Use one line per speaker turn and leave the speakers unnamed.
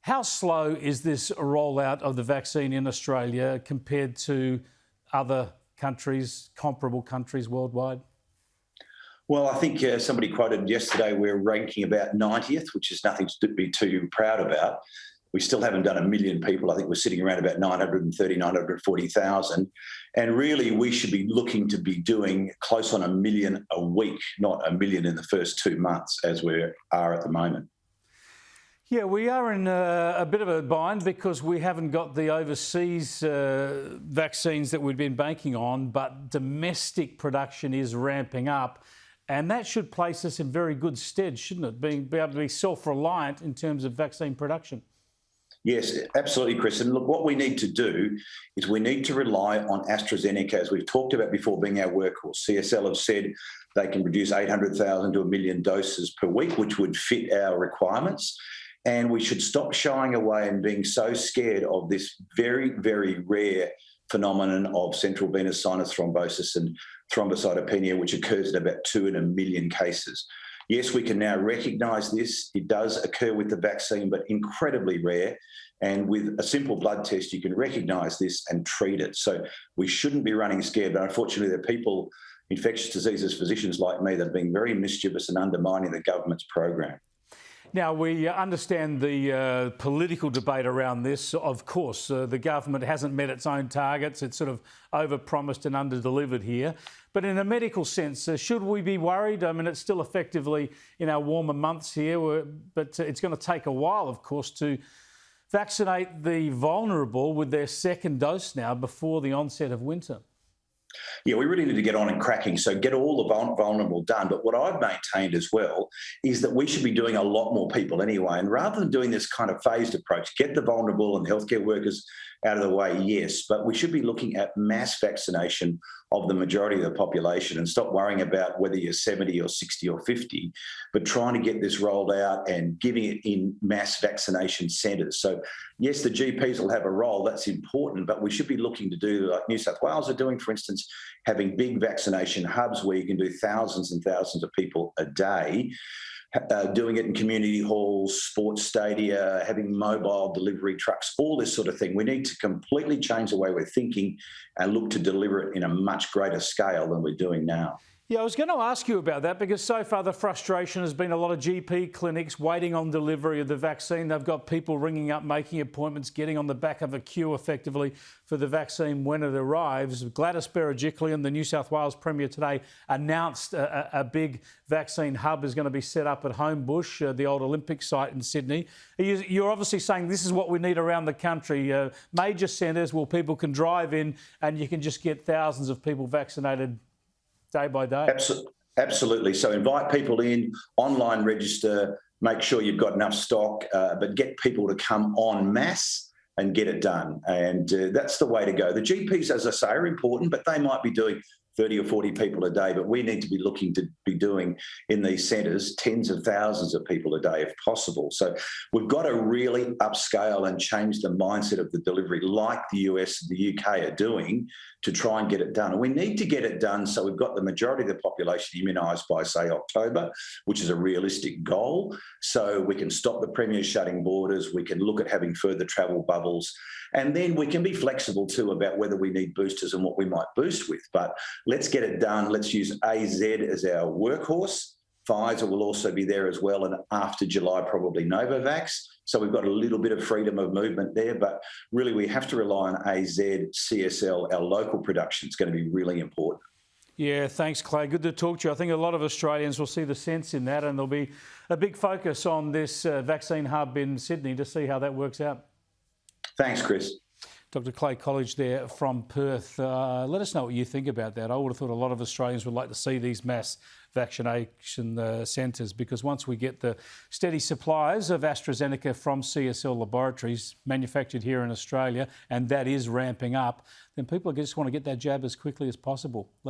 How slow is this rollout of the vaccine in Australia compared to other countries, comparable countries worldwide?
Well, I think somebody quoted yesterday we're ranking about 90th, which is nothing to be too proud about. We still haven't done 1 million people. I think we're sitting around about 930, 940,000. And really, we should be looking to be doing close on 1 million a week, not 1 million in the first 2 months, as we are at the moment.
Yeah, we are in a bit of a bind because we haven't got the overseas vaccines that we've been banking on, but domestic production is ramping up. And that should place us in very good stead, shouldn't it? Be able to be self-reliant in terms of vaccine production.
Yes, absolutely, Chris. And look, what we need to do is we need to rely on ASTRAZENECA, as we've talked about before, being our workhorse. CSL have said they can produce 800,000 to 1 million doses per week, which would fit our requirements. And we should stop shying away and being so scared of this very, very rare phenomenon of central venous sinus thrombosis and thrombocytopenia, which occurs in about 2 in 1 million cases. Yes, we can now recognise this. It does occur with the vaccine, but incredibly rare. And with a simple blood test, you can recognise this and treat it. So we shouldn't be running scared. But unfortunately, there are people, infectious diseases physicians like me, that are being very mischievous and undermining the government's program.
Now, we understand the political debate around this. Of course, the government hasn't met its own targets. It's sort of overpromised and underdelivered here. But in a medical sense, should we be worried? I mean, it's still effectively in our warmer months here, but it's going to take a while, of course, to vaccinate the vulnerable with their second dose now before the onset of winter.
Yeah, we really need to get on and cracking, so get all the vulnerable done. But what I've maintained as well is that we should be doing a lot more people anyway. And rather than doing this kind of phased approach, get the vulnerable and healthcare workers out of the way, yes, but we should be looking at mass vaccination of the majority of the population and stop worrying about whether you're 70 or 60 or 50, but trying to get this rolled out and giving it in mass vaccination centres. So yes, the GPs will have a role, that's important, but we should be looking to do like New South Wales are doing, for instance, having big vaccination hubs where you can do thousands and thousands of people a day. Doing it in community halls, sports stadia, having mobile delivery trucks, all this sort of thing. We need to completely change the way we're thinking and look to deliver it in a much greater scale than we're doing now.
Yeah, I was going to ask you about that because so far the frustration has been a lot of GP clinics waiting on delivery of the vaccine. They've got people ringing up, making appointments, getting on the back of a queue effectively for the vaccine when it arrives. Gladys Berejiklian, the New South Wales Premier today, announced a big vaccine hub is going to be set up at Homebush, the old Olympic site in Sydney. You're obviously saying this is what we need around the country, major centres where people can drive in and you can just get thousands of people vaccinated day by day.
Absolutely. So invite people in, online register, make sure you've got enough stock, but get people to come en masse and get it done. And that's the way to go. The GPs, as I say, are important, but they might be doing 30 or 40 people a day, but we need to be looking to be doing in these centres tens of thousands of people a day if possible. So we've got to really upscale and change the mindset of the delivery like the US and the UK are doing to try and get it done. And we need to get it done so we've got the majority of the population immunised by, say, October, which is a realistic goal. So we can stop the Premier shutting borders, we can look at having further travel bubbles, and then we can be flexible too about whether we need boosters and what we might boost with. But let's get it done. Let's use AZ as our workhorse. Pfizer will also be there as well, and after July, probably Novavax. So we've got a little bit of freedom of movement there, but really we have to rely on AZ, CSL, our local production. It's going to be really important.
Yeah, thanks, Clay. Good to talk to you. I think a lot of Australians will see the sense in that, and there'll be a big focus on this vaccine hub in Sydney to see how that works out.
Thanks, Chris.
Dr. Clay Golledge there from Perth. Let us know what you think about that. I would have thought a lot of Australians would like to see these mass vaccination centres, because once we get the steady supplies of AstraZeneca from CSL laboratories manufactured here in Australia, and that is ramping up, then people just want to get that jab as quickly as possible.